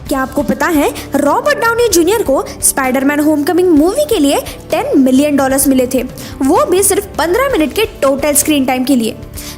क्या आपको पता है रॉबर्ट डाउनी जूनियर को स्पाइडरमैन होमकमिंग मूवी के लिए $10 मिलियन मिले थे, वो भी सिर्फ 15 मिनट के टोटल स्क्रीन टाइम के लिए।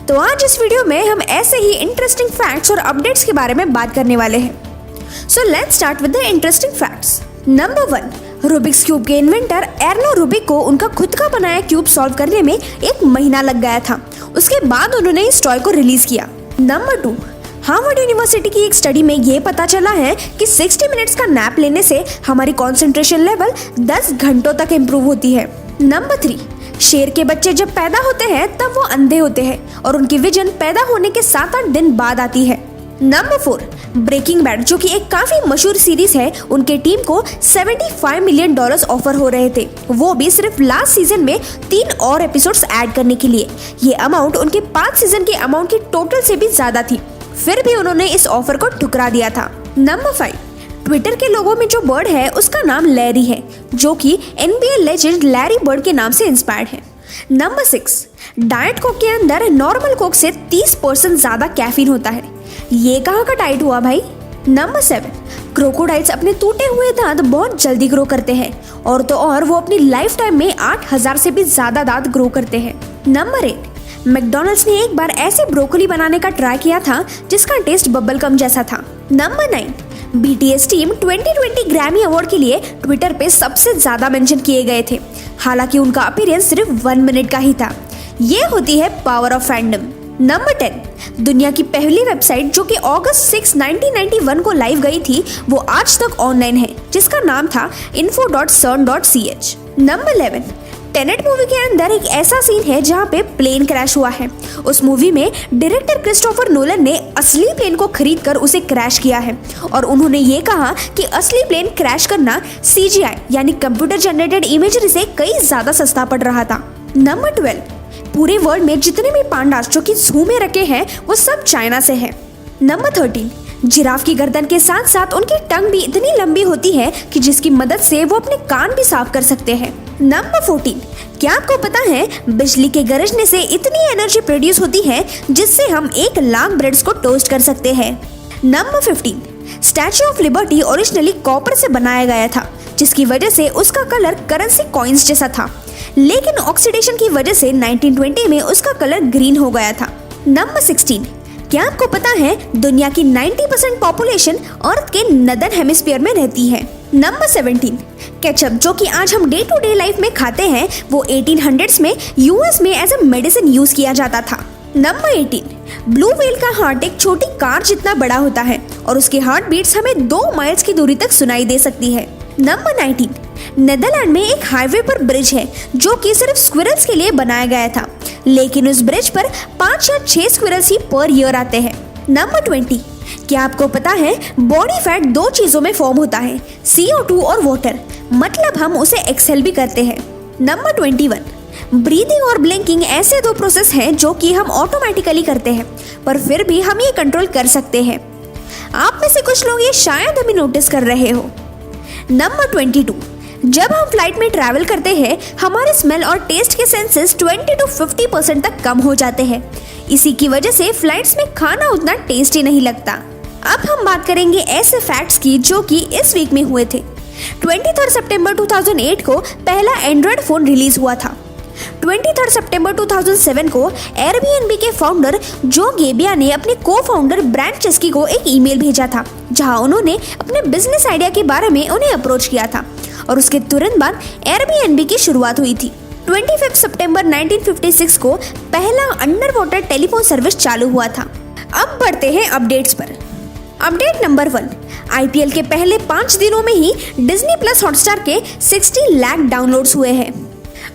तो आज इस वीडियो में हम ऐसे ही इंटरेस्टिंग फैक्ट्स और अपडेट्स के बारे में बात करने वाले हैं। So let's start with the interesting facts. Number 1, Rubik's cube के इन्वेंटर एर्नो रूबिक को उनका खुद का बनाया क्यूब सॉल्व करने में 1 महीना लग गया था। उसके बाद उन्होंने इस टॉय को रिलीज किया। नंबर 2, हार्वर्ड यूनिवर्सिटी की एक स्टडी में ये पता चला है कि 60 मिनट्स का नैप लेने से हमारी कंसंट्रेशन लेवल 10 घंटों तक इम्प्रूव होती है। नंबर 3, शेर के बच्चे जब पैदा होते हैं तब वो अंधे होते हैं और उनकी विजन पैदा होने के 7-8 दिन बाद आती है। नंबर 4, ब्रेकिंग बैड जो कि एक काफी मशहूर सीरीज है, उनके टीम को $75 मिलियन ऑफर हो रहे थे, वो भी सिर्फ लास्ट सीजन में 3 और एपिसोड्स ऐड करने के लिए। ये अमाउंट उनके 5 सीजन के अमाउंट की टोटल से भी ज्यादा थी, फिर भी उन्होंने इस ऑफर को ठुकरा दिया था। नंबर 5, ट्विटर के लोगों में जो बर्ड है उसका नाम लैरी है, जो कि NBA लेजेंड लैरी बर्ड के नाम से इंस्पायर्ड है। नंबर 6, डाइट कोक के अंदर नॉर्मल कोक से 30% ज्यादा कैफीन होता है। ये कहाँ का डाइट हुआ भाई। नंबर 7, क्रोकोडाइल्स अपने टूटे हुए दांत बहुत जल्दी ग्रो करते हैं, और तो और वो अपनी लाइफ टाइम में 8000 से भी ज्यादा दांत ग्रो करते हैं। नंबर 8, मैकडॉनल्ड्स ने एक बार ऐसे ब्रोकोली बनाने का ट्राई किया था जिसका टेस्ट बबल गम जैसा था। Number 9, BTS team 2020 Grammy award के लिए ट्विटर पे सबसे ज्यादा मेंशन किए गए थे, हालांकि उनका अपीयरेंस सिर्फ 1 मिनट का ही था। ये होती है पावर ऑफ फैंडम। नंबर 10, दुनिया की पहली वेबसाइट जो कि अगस्त 6, 1991 को लाइव गई थी, वो आज तक ऑनलाइन है, जिसका नाम था info.cern.ch। नंबर 11, टेनेट मूवी के अंदर एक ऐसा सीन है जहाँ पे प्लेन क्रैश हुआ है। उस मूवी में डायरेक्टर क्रिस्टोफर नोलन ने असली प्लेन को खरीद कर उसे क्रैश किया है, और उन्होंने ये कहा कि असली प्लेन क्रैश करना CGI यानी कंप्यूटर जनरेटेड इमेजरी से कई ज्यादा सस्ता पड़ रहा था। नंबर 12, पूरे वर्ल्ड में जितने भी पांडास जो कि ज़ू में रखे हैं वो सब चाइना से हैं। नंबर 13, जिराफ की गर्दन के साथ साथ उनकी टंग भी इतनी लंबी होती है कि जिसकी मदद से वो अपने कान भी साफ कर सकते हैं। नंबर 14, क्या आपको पता है बिजली के गरजने से इतनी एनर्जी प्रोड्यूस होती है जिससे हम 1 लाख ब्रेड्स को टोस्ट कर सकते हैं। Number 15, statue of liberty originally copper से बनाया गया था, जिसकी वजह से उसका कलर करेंसी कॉइन्स जैसा था, लेकिन ऑक्सीडेशन की वजह से 1920 में उसका कलर ग्रीन हो गया था। नंबर 16, क्या आपको पता है दुनिया की 90% पॉपुलेशन अर्थ के नदर्न हेमिस्फीयर में रहती है। नंबर 17, केचप जो कि आज हम डे टू डे लाइफ में खाते हैं, वो 1800s में US में एज अ मेडिसिन यूज किया जाता था। नंबर 18, ब्लू व्हेल का हार्ट एक छोटी कार जितना बड़ा होता है और उसके हार्ट बीट्स हमें 2 माइल्स की दूरी तक सुनाई दे सकती है। नंबर 19, नेदरलैंड में एक हाईवे पर ब्रिज है जो कि सिर्फ स्क्विरल्स के लिए बनाया गया था, लेकिन उस ब्रिज पर 5 या 6 स्क्विरल्स ही पर ईयर आते हैं। नंबर 20, क्या आपको पता है बॉडी फैट 2 चीजों में फॉर्म होता है, CO2 और वाटर, मतलब हम उसे एक्सेल भी करते हैं। नंबर 21, ब्रीदिंग और ब्लिंकिंग ऐसे 2 प्रोसेस हैं जो कि हम ऑटोमेटिकली करते हैं, पर फिर भी हम ये कंट्रोल कर सकते हैं। आप में से कुछ लोग ये शायद अभी नोटिस कर रहे हो। नंबर 22, जब हम फ्लाइट में ट्रैवल करते हैं हमारे स्मेल और टेस्ट के सेंसेस 20 to 50% तक कम हो जाते हैं। इसी की वजह से फ्लाइट्स में खाना उतना टेस्टी नहीं लगता। अब हम बात करेंगे ऐसे फैक्ट्स की जो कि इस वीक में हुए थे। 23 सितंबर 2008 को पहला एंड्रॉयड फोन रिलीज हुआ था। 23 सितंबर 2007 को एयरबीएनबी के फाउंडर जो गेबिया ने अपने को फाउंडर ब्रांड चस्की को एक ईमेल भेजा था, जहां उन्होंने अपने बिजनेस आइडिया के बारे में उन्हें अप्रोच किया था, और उसके तुरंत बाद एयरबीएनबी की शुरुआत हुई थी। 25 सितंबर 1956 को पहला अंडर वाटर टेलीफोन सर्विस चालू हुआ था। अब बढ़ते हैं अपडेट्स पर। अपडेट नंबर 1, IPL के पहले 5 दिनों में ही डिज्नी प्लस हॉटस्टार के 60 लाख डाउनलोड्स हुए हैं।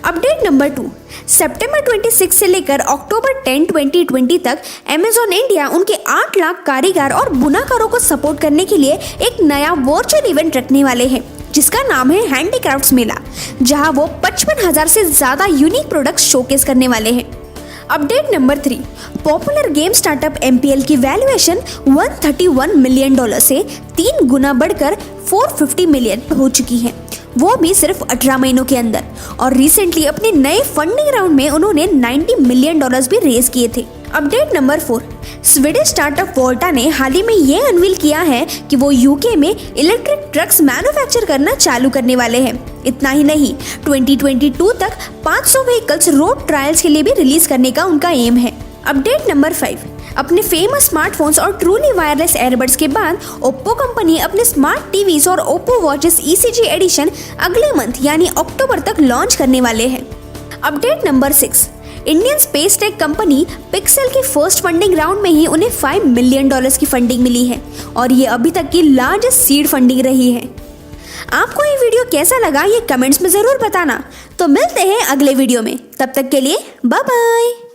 अपडेट नंबर 2, सितंबर 26 से लेकर अक्टूबर 10, 2020 तक अमेज़न इंडिया उनके 8 लाख कारीगर और बुनाकारों को सपोर्ट करने के लिए एक नया वर्चुअल इवेंट रखने वाले हैं, जिसका नाम है हैंडीक्राफ्ट्स मेला, जहां वो 55,000 से ज्यादा यूनिक प्रोडक्ट्स शोकेस करने वाले हैं। Update number 3, popular game startup MPL की वैल्यूएशन $131 मिलियन से 3 गुना बढ़कर 450 मिलियन हो चुकी है, वो भी सिर्फ 18 महीनों के अंदर। और रिसेंटली अपने नए फंडिंग राउंड में उन्होंने $90 मिलियन भी रेज किए थे। अपडेट नंबर 4, स्वीडिश स्टार्टअप वोल्टा ने हाल ही में ये अनवील किया है कि वो यूके में इलेक्ट्रिक ट्रक्स मैन्युफैक्चर करना चालू करने वाले हैं। इतना ही नहीं, 2022 तक 500 व्हीकल्स रोड ट्रायल्स के लिए भी रिलीज करने का उनका एम है। अपडेट नंबर 5, अपने फेमस स्मार्टफोन्स और ट्रूली वायरलेस एयरबड्स के बाद ओप्पो कंपनी अपने स्मार्ट टीवीज और ओप्पो वॉचेस ECG एडिशन अगले मंथ यानी अक्टूबर तक लॉन्च करने वाले हैं। Update number 6, Indian space tech company pixel की फर्स्ट फंडिंग राउंड में ही उन्हें $5 मिलियन की फंडिंग मिली है और ये अभी तक की लार्जेस्ट सीड फंडिंग रही है। आपको ये वीडियो कैसा लगा ये कमेंट्स में जरूर बताना। तो मिलते हैं अगले वीडियो में, तब तक के लिए बाय बाय।